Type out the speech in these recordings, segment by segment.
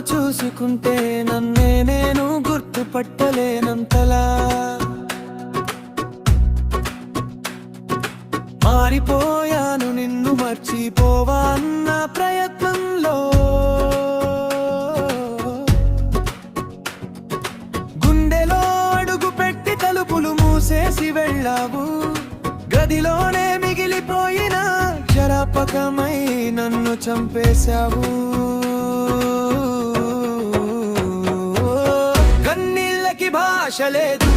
చూసుకుంటే నన్నే నేను గుర్తుపట్టలేనంతలా మారిపోయాను నిన్ను మర్చిపోవా అన్న ప్రయత్నంలో. గుండెలో అడుగు పెట్టి తలుపులు మూసేసి వెళ్ళావు, గదిలోనే మిగిలిపోయిన క్షరాపకమై నన్ను చంపేశావు. కన్నీళ్ళకి భాష లేదు,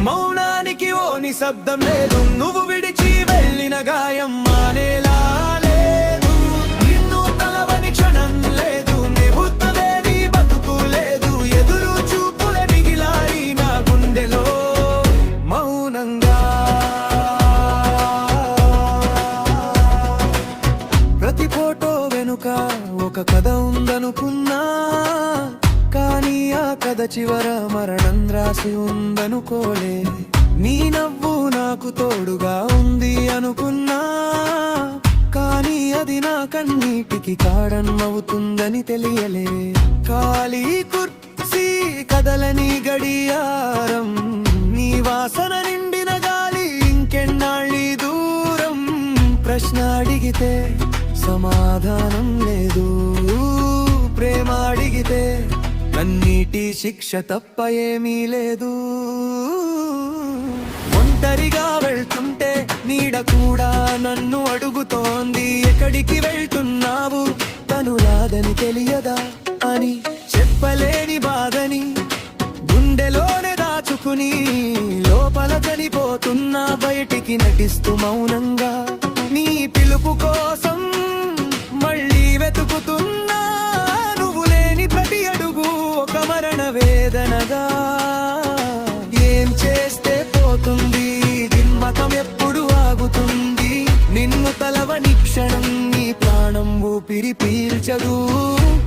మౌనానికి ఓ నిశ్శబ్దం లేదు, నువ్వు విడిచి వెళ్ళిన గాయం మానేలా లేదు. నిన్ను తలవని క్షణం లేదు, నిబుద్ధలేని బతుకు లేదు, ఎదురు చూపుల మిగిలాయి నా గుండెలో మౌనంగా. ప్రతి ఫోటో వెనుక ఒక కథ ఉందనుకున్నా, కానీ ఆ కథ చివర మరణం రాసి ఉందనుకోలే. నీ నవ్వు నాకు తోడుగా ఉంది అనుకున్నా, కానీ అది నా కన్నీటికి కారణమవుతుందని తెలియలే. ఖాళీ కుర్చీ కదలని గడియారం, నీ వాసన నిండిన గాలి ఇంకెన్నాళ్ళీ దూరం. ప్రశ్న అడిగితే సమాధానం లేదు, ప్రేమ అడిగితే కన్నీటి శిక్ష తప్ప ఏమీ లేదు. ఒంటరిగా వెళ్తుంటే నీడ కూడా నన్ను అడుగుతోంది, ఎక్కడికి వెళ్తున్నావు తను రాదని తెలియదా అని. చెప్పలేని బాధని గుండెలోనే దాచుకుని లోపల చనిపోతున్నా, బయటికి నటిస్తూ మౌనంగా నీ పిలుపు కోసం మళ్ళీ వెతుకుతున్నా. నువ్వు లేని ప్రతి అడుగు ఒక మరణ వేదనగా. ఏం చేస్తే పోతుంది దిమ్మకం, ఎప్పుడు ఆగుతుంది నిన్ను తలవని క్షణం, నీ ప్రాణం ఊపిరి పీల్చదు.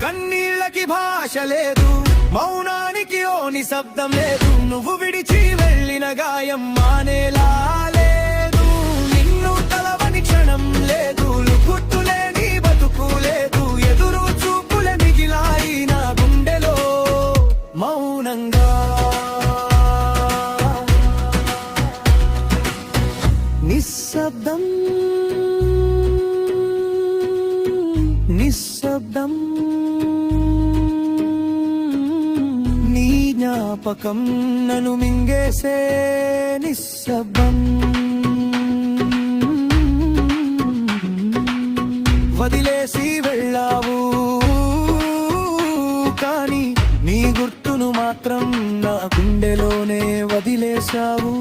కన్నీళ్ళకి భాష లేదు, మౌనానికి ఓ నిశ్శబ్దం లేదు, నువ్వు విడిచి వెళ్ళిన గాయం మానేలా లేదు. నిన్ను తలవని క్షణం లేదు, గుర్తులేని బతుకు లేదు, ఎదురు చూపుల మిగిలాయి నా గుండెలో మౌనంగా. నిశ్శబ్దం నిశ్శబ్దం, నీ జ్ఞాపకం నన్ను మింగేసే నిశ్శబ్దం. వదిలేసి వెళ్ళావు, కానీ నీ గుర్తును మాత్రం నా గుండెలోనే వదిలేశావు.